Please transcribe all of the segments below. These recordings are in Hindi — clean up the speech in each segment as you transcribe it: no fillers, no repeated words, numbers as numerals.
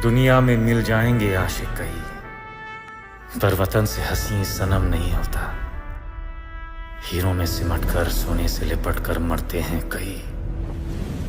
दुनिया में मिल जाएंगे आशिक कई, पर वतन से हसी सनम नहीं होता। हीरों में सिमट कर सोने से लिपट कर मरते हैं कई,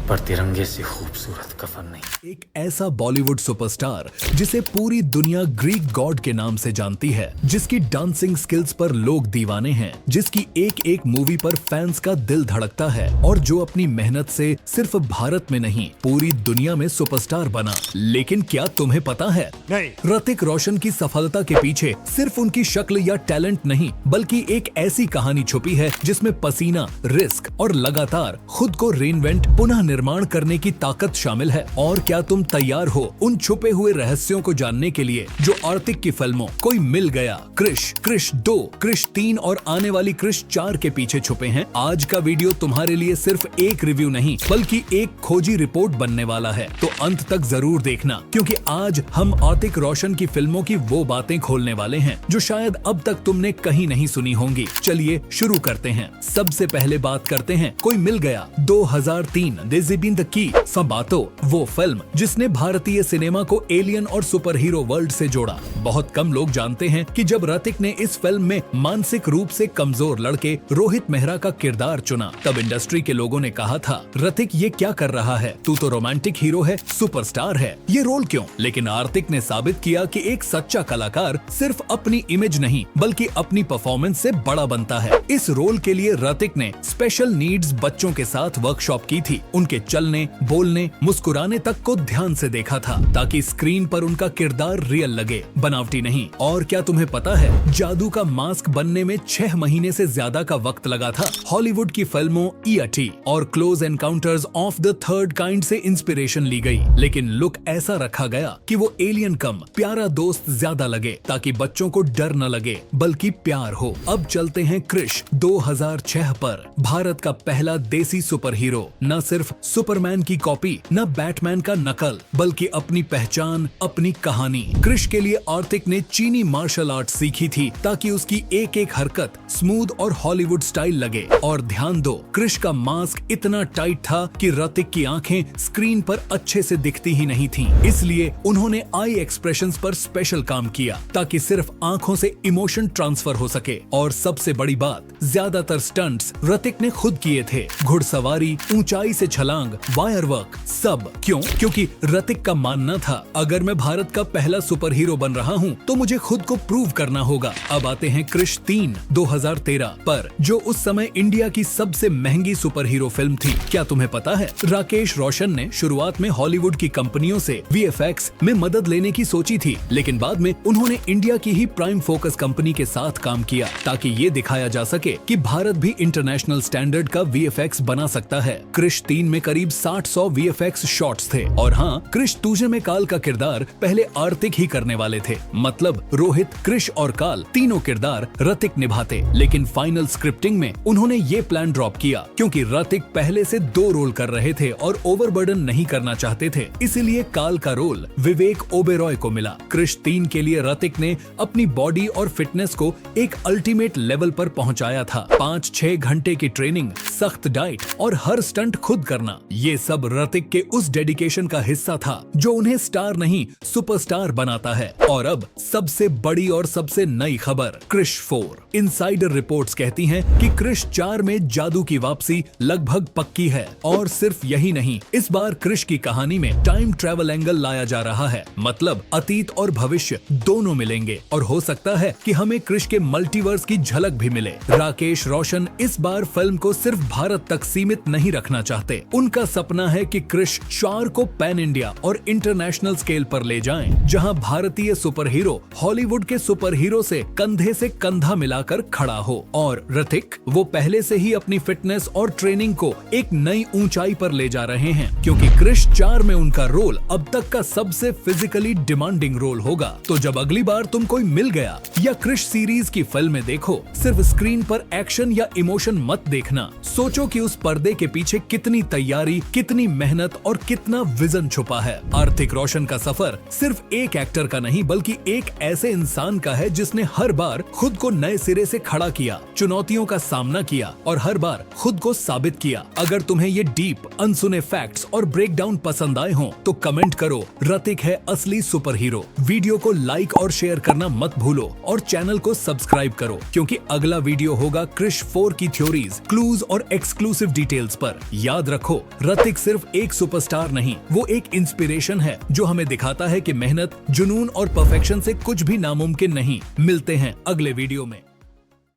पर तिरंगे से खूबसूरत कफन नहीं। एक ऐसा बॉलीवुड सुपरस्टार जिसे पूरी दुनिया ग्रीक गॉड के नाम से जानती है, जिसकी डांसिंग स्किल्स पर लोग दीवाने हैं, जिसकी एक एक मूवी पर फैंस का दिल धड़कता है और जो अपनी मेहनत से सिर्फ भारत में नहीं पूरी दुनिया में सुपरस्टार बना। लेकिन क्या तुम्हें पता है, नहीं, ऋतिक रोशन की सफलता के पीछे सिर्फ उनकी शक्ल या टैलेंट नहीं, बल्कि एक ऐसी कहानी छुपी है जिसमें पसीना, रिस्क और लगातार खुद को रीइन्वेंट, पुनः निर्माण करने की ताकत शामिल है। और क्या तुम तैयार हो उन छुपे हुए रहस्यों को जानने के लिए जो आर्थिक की फिल्मों कोई मिल गया, क्रिश, क्रिश 2, क्रिश 3 और आने वाली क्रिश 4 के पीछे छुपे हैं? आज का वीडियो तुम्हारे लिए सिर्फ एक रिव्यू नहीं बल्कि एक खोजी रिपोर्ट बनने वाला है, तो अंत तक जरूर देखना, क्योंकि आज हम ऋतिक रोशन की फिल्मों की वो बातें खोलने वाले हैं जो शायद अब तक तुमने कहीं नहीं सुनी होंगी। चलिए शुरू करते हैं। सबसे पहले बात करते हैं कोई मिल गया। 2003 द की संबातो, वो फिल्म जिसने भारतीय सिनेमा को एलियन और सुपर हीरो वर्ल्ड से जोड़ा। बहुत कम लोग जानते हैं कि जब ऋतिक ने इस फिल्म में मानसिक रूप से कमजोर लड़के रोहित मेहरा का किरदार चुना, तब इंडस्ट्री के लोगों ने कहा था, ऋतिक ये क्या कर रहा है, तू तो रोमांटिक हीरो है, सुपरस्टार है, ये रोल क्यों? लेकिन ऋतिक ने साबित किया कि एक सच्चा कलाकार सिर्फ अपनी इमेज नहीं बल्कि अपनी परफॉर्मेंस से बड़ा बनता है। इस रोल के लिए ऋतिक ने स्पेशल नीड्स बच्चों के साथ वर्कशॉप की थी, उनके चलने, बोलने, मुस्कुराने तक को ध्यान से देखा था ताकि स्क्रीन पर उनका किरदार रियल लगे, बनावटी नहीं। और क्या तुम्हें पता है, जादू का मास्क बनने में 6 महीने से ज्यादा का वक्त लगा था। हॉलीवुड की फिल्मों E.T. और close encounters of the third kind से इंस्पिरेशन ली गई, लेकिन लुक ऐसा रखा गया कि वो एलियन कम प्यारा दोस्त ज्यादा लगे, ताकि बच्चों को डर न लगे बल्कि प्यार हो। अब चलते हैं क्रिश 2006 पर। भारत का पहला देसी सुपर हीरो, न सिर्फ सुपरमैन की कॉपी, न बैटमैन का नकल, बल्कि अपनी पहचान, अपनी कहानी। क्रिश के लिए ऋतिक ने चीनी मार्शल आर्ट सीखी थी ताकि उसकी एक एक हरकत स्मूथ और हॉलीवुड स्टाइल लगे। और ध्यान दो, क्रिश का मास्क इतना टाइट था कि ऋतिक की आंखें स्क्रीन पर अच्छे से दिखती ही नहीं थीं। इसलिए उन्होंने आई एक्सप्रेशंस पर स्पेशल काम किया ताकि सिर्फ आंखों से इमोशन ट्रांसफर हो सके। और सबसे बड़ी बात, ज्यादातर स्टंट्स ऋतिक ने खुद किए थे, घुड़सवारी, ऊंचाई से छलांग, वायर वर्क, सब। क्यों? क्योंकि ऋतिक का मानना था, अगर मैं भारत का पहला सुपर हीरो बन रहा हूँ तो मुझे खुद को प्रूव करना होगा। अब आते हैं क्रिश 3 2013 पर, जो उस समय इंडिया की सबसे महंगी सुपर हीरो फिल्म थी। क्या तुम्हें पता है, राकेश रोशन ने शुरुआत में हॉलीवुड की कंपनियों से VFX में मदद लेने की सोची थी, लेकिन बाद में उन्होंने इंडिया की ही प्राइम फोकस कंपनी के साथ काम किया ताकि ये दिखाया जा सके कि भारत भी इंटरनेशनल स्टैंडर्ड का VFX बना सकता है। क्रिश 3 में करीब 60-100 VFX शॉट्स थे। और हाँ, क्रिश तुझे में काल का किरदार पहले ऋतिक ही करने वाले थे, मतलब रोहित, क्रिश और काल तीनों किरदार ऋतिक निभाते। लेकिन फाइनल स्क्रिप्टिंग में उन्होंने ये प्लान ड्रॉप किया क्योंकि ऋतिक पहले से 2 रोल कर रहे थे और ओवरबर्डन नहीं करना चाहते थे, इसीलिए काल का रोल विवेक ओबेरॉय को मिला। क्रिश 3 के लिए ऋतिक ने अपनी बॉडी और फिटनेस को एक अल्टीमेट लेवल पर पहुंचाया था। 5-6 घंटे की ट्रेनिंग, सख्त डाइट और हर स्टंट खुद करना, ये सब ऋतिक के उस डेडिकेशन का हिस्सा था जो उन्हें स्टार नहीं सुपरस्टार बनाता है। और अब सबसे बड़ी और सबसे नई खबर, क्रिश 4। इनसाइडर रिपोर्ट्स कहती हैं कि क्रिश 4 में जादू की वापसी लगभग पक्की है। और सिर्फ यही नहीं, इस बार क्रिश की कहानी में टाइम ट्रैवल एंगल लाया जा रहा है, मतलब अतीत और भविष्य दोनों मिलेंगे। और हो सकता है कि हमें क्रिश के मल्टीवर्स की झलक भी मिले। राकेश रोशन इस बार फिल्म को सिर्फ भारत तक सीमित नहीं रखना चाहते। उनका सपना है कि क्रिश 4 को पैन इंडिया और इंटरनेशनल स्केल पर ले जाएं, जहां भारतीय सुपर हीरो हॉलीवुड के सुपर हीरो से कंधे से कंधा मिलाकर खड़ा हो। और ऋतिक वो पहले से ही अपनी फिटनेस और ट्रेनिंग को एक नई ऊंचाई पर ले जा रहे हैं, क्योंकि क्रिश 4 में उनका रोल अब तक का सबसे फिजिकली डिमांडिंग रोल होगा। तो जब अगली बार तुम कोई मिल गया या क्रिश सीरीज की फिल्में देखो, सिर्फ स्क्रीन पर एक्शन या इमोशन मत देखना, सोचो कि उस पर्दे के पीछे कितनी तैयारी, कितनी मेहनत और कितना विजन छुपा है। आर्थिक रोशन का सफर सिर्फ एक एक्टर का नहीं बल्कि एक ऐसे इंसान का है जिसने हर बार खुद को नए सिरे से खड़ा किया, चुनौतियों का सामना किया और हर बार खुद को साबित किया। अगर तुम्हें ये डीप अनसुने फैक्ट्स और ब्रेकडाउन पसंद आए हों तो कमेंट करो ऋतिक है असली सुपर हीरो। वीडियो को लाइक और शेयर करना मत भूलो और चैनल को सब्सक्राइब करो, क्योंकि अगला वीडियो होगा क्रिश 4 की थ्योरीज, क्लूज और एक्सक्लूसिव डिटेल्स पर। याद रखो, ऋतिक सिर्फ एक सुपरस्टार नहीं, वो एक इंस्पिरेशन है जो हमें दिखाता है कि मेहनत, जुनून और परफेक्शन से कुछ भी नामुमकिन नहीं। मिलते हैं अगले वीडियो में।